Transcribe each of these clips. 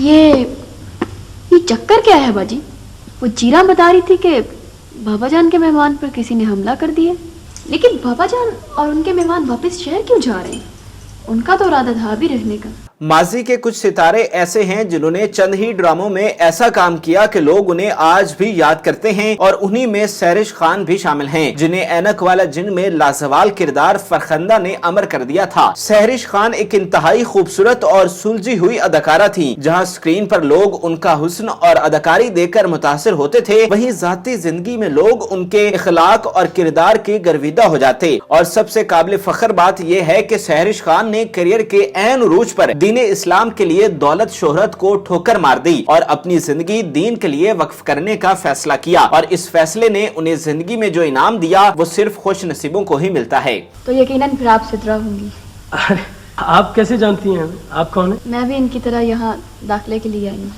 یہ چکر کیا ہے باجی؟ وہ جیرا بتا رہی تھی کہ بابا جان کے مہمان پر کسی نے حملہ کر دیا، لیکن بابا جان اور ان کے مہمان واپس شہر کیوں جا رہے ہیں؟ ان کا تو ارادہ تھا بھی رہنے کا۔ ماضی کے کچھ ستارے ایسے ہیں جنہوں نے چند ہی ڈراموں میں ایسا کام کیا کہ لوگ انہیں آج بھی یاد کرتے ہیں، اور انہی میں سہرش خان بھی شامل ہیں، جنہیں اینک والا جن میں لازوال کردار فرخندہ نے امر کر دیا تھا۔ سہرش خان ایک انتہائی خوبصورت اور سلجھی ہوئی اداکارہ تھیں، جہاں سکرین پر لوگ ان کا حسن اور اداکاری دیکھ کر متاثر ہوتے تھے، وہیں ذاتی زندگی میں لوگ ان کے اخلاق اور کردار کے گرویدہ ہو جاتے۔ اور سب سے قابل فخر بات یہ ہے کہ سہرش خان نے کیریئر کے عین عروج پر دین اسلام کے لیے دولت شہرت کو ٹھوکر مار دی اور اپنی زندگی دین کے لیے وقف کرنے کا فیصلہ کیا، اور اس فیصلے نے انہیں زندگی میں جو انعام دیا وہ صرف خوش نصیبوں کو ہی ملتا ہے۔ تو یقیناً پھر آپ سترہ ہوں گی۔ آپ کیسے جانتی ہیں؟ آپ کون ہیں؟ میں بھی ان کی طرح یہاں داخلے کے لیے آئی ہوں۔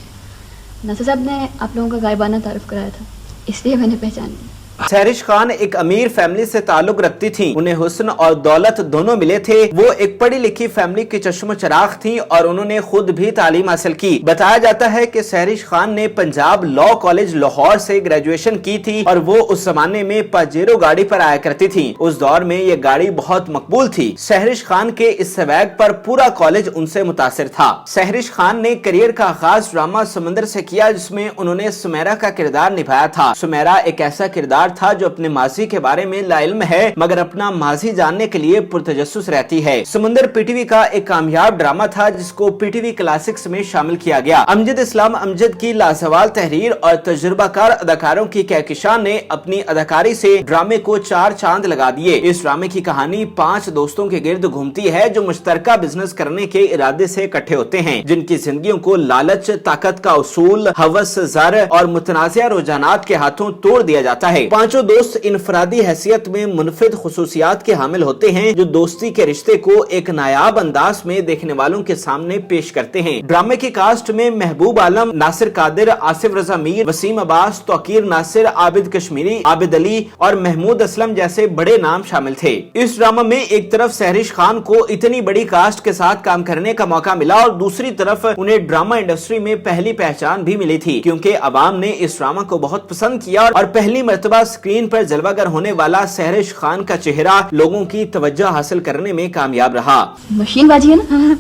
ناصر صاحب نے آپ لوگوں کا غائبانہ تعارف کرایا تھا، اس لیے میں نے پہچان لی۔ سہرش خان ایک امیر فیملی سے تعلق رکھتی تھیں، انہیں حسن اور دولت دونوں ملے تھے۔ وہ ایک پڑھی لکھی فیملی کی چشم و چراغ تھیں اور انہوں نے خود بھی تعلیم حاصل کی۔ بتایا جاتا ہے کہ سہرش خان نے پنجاب لاء کالج لاہور سے گریجویشن کی تھی، اور وہ اس زمانے میں پاجیرو گاڑی پر آیا کرتی تھی۔ اس دور میں یہ گاڑی بہت مقبول تھی۔ سہرش خان کے اس سویگ پر پورا کالج ان سے متاثر تھا۔ سہرش خان نے کیریئر کا آغاز ڈرامہ سمندر سے کیا، جس میں انہوں نے سمیرا کا کردار نبھایا تھا۔ سمیرا ایک ایسا کردار تھا جو اپنے ماضی کے بارے میں لا علم ہے، مگر اپنا ماضی جاننے کے لیے پرتجسس رہتی ہے۔ سمندر پی ٹی وی کا ایک کامیاب ڈرامہ تھا جس کو پی ٹی وی کلاسکس میں شامل کیا گیا۔ امجد اسلام امجد کی لازوال تحریر اور تجربہ کار اداکاروں کی کہکشاں نے اپنی اداکاری سے ڈرامے کو 4 چاند لگا دیے۔ اس ڈرامے کی کہانی 5 دوستوں کے گرد گھومتی ہے جو مشترکہ بزنس کرنے کے ارادے سے اکٹھے ہوتے ہیں، جن کی زندگیوں کو لالچ، طاقت کا اصول، ہوس، زر اور متنازع رجحانات کے ہاتھوں توڑ دیا جاتا ہے۔ 5 دوست انفرادی حیثیت میں منفرد خصوصیات کے حامل ہوتے ہیں، جو دوستی کے رشتے کو ایک نایاب انداز میں دیکھنے والوں کے سامنے پیش کرتے ہیں۔ ڈرامے کی کاسٹ میں محبوب عالم، ناصر قادر، آصف رضا میر، وسیم عباس، توقیر ناصر، عابد کشمیری، عابد علی اور محمود اسلم جیسے بڑے نام شامل تھے۔ اس ڈرامے میں ایک طرف سہرش خان کو اتنی بڑی کاسٹ کے ساتھ کام کرنے کا موقع ملا، اور دوسری طرف انہیں ڈرامہ انڈسٹری میں پہلی پہچان بھی ملی تھی، کیونکہ عوام نے اس ڈرامہ کو بہت پسند کیا، اور پہلی مرتبہ اسکرین پر جلوہ گر ہونے والا سہرش خان کا چہرہ لوگوں کی توجہ حاصل کرنے میں کامیاب رہا۔ مشین باجی ہے نا،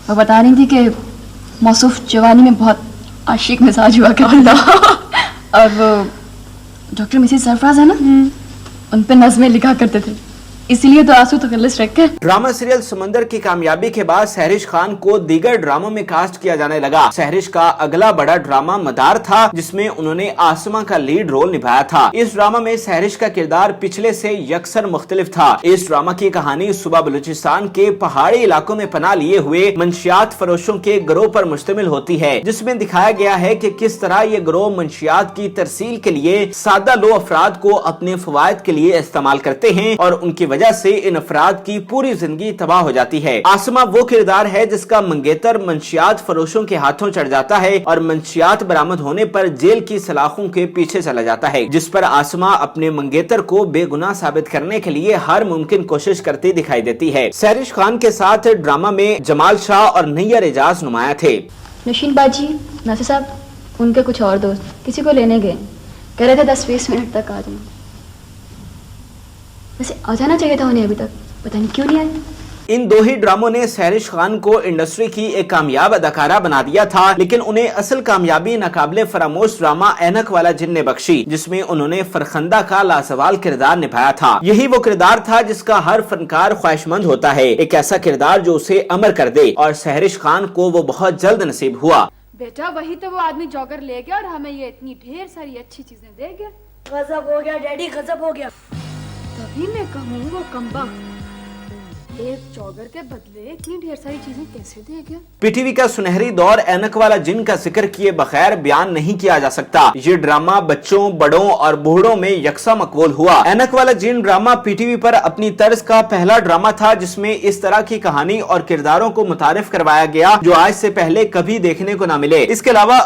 وہ بتا رہی تھی کہ موصوف جوانی میں بہت عاشق مزاج ہوا کرتا تھا، اور وہ ڈاکٹر مسز سرفراز ہے نا، ان پہ نظمیں لکھا کرتے تھے، اسی لیے تو آنسو تخلص رکھے۔ ڈرامہ سیریل سمندر کی کامیابی کے بعد سہرش خان کو دیگر ڈراموں میں کاسٹ کیا جانے لگا۔ سہرش کا اگلا بڑا ڈرامہ مدار تھا، جس میں انہوں نے آسما کا لیڈ رول نبھایا تھا۔ اس ڈرامہ میں سہرش کا کردار پچھلے سے یکسر مختلف تھا۔ اس ڈرامہ کی کہانی صوبہ بلوچستان کے پہاڑی علاقوں میں پناہ لیے ہوئے منشیات فروشوں کے گروہ پر مشتمل ہوتی ہے، جس میں دکھایا گیا ہے کہ کس طرح یہ گروہ منشیات کی ترسیل کے لیے سادہ لو افراد کو اپنے فوائد کے لیے استعمال کرتے ہیں، اور ان کی وجہ سے ان افراد کی پوری زندگی تباہ ہو جاتی ہے۔ آسما وہ کردار ہے جس کا منگیتر منشیات فروشوں کے ہاتھوں چڑھ جاتا ہے، اور منشیات برآمد ہونے پر جیل کی سلاخوں کے پیچھے چلا جاتا ہے، جس پر آسما اپنے منگیتر کو بے گناہ ثابت کرنے کے لیے ہر ممکن کوشش کرتی دکھائی دیتی ہے۔ سہرش خان کے ساتھ ڈرامہ میں جمال شاہ اور نیّر اعجاز نمایاں تھے۔ نشین باجی، ناصر صاحب، ان کے کچھ اور دوست کسی کو لینے گئے، کہہ رہے تھے 10-20 منٹ تک آ جائیں۔ ویسے آ جانا چاہیے تھا انہیں، ابھی تک پتہ نہیں کیوں نہیں آئے۔ ان 2 ہی ڈراموں نے سہرش خان کو انڈسٹری کی ایک کامیاب اداکارہ بنا دیا تھا، لیکن انہیں اصل کامیابی ناقابل فراموش ڈرامہ اینک والا جن نے بخشی، جس میں انہوں نے فرخندہ کا لازوال کردار نبھایا تھا۔ یہی وہ کردار تھا جس کا ہر فنکار خواہش مند ہوتا ہے، ایک ایسا کردار جو اسے امر کر دے، اور سہرش خان کو وہ بہت جلد نصیب ہوا۔ بیٹا وہی تو وہ آدمی جوگر لے گیا اور ہمیں یہ اتنی ڈھیر ساری اچھی چیزیں دے گیا۔ غضب ہو گیا ڈیڈی، غضب ہو گیا۔ تبھی میں کہوں وہ کمبخت ایک جوگر کے بدلے اتنی ڈھیر ساری چیزیں کیسے دے گیا۔ پی ٹی وی کا سنہری دور اینک والا جن کا ذکر کیے بغیر بیان نہیں کیا جا سکتا۔ یہ ڈرامہ بچوں، بڑوں اور بوڑھوں میں یکساں مقبول ہوا۔ اینک والا جن ڈرامہ پی ٹی وی پر اپنی طرز کا پہلا ڈرامہ تھا جس میں اس طرح کی کہانی اور کرداروں کو متعارف کروایا گیا جو آج سے پہلے کبھی دیکھنے کو نہ ملے۔ اس کے علاوہ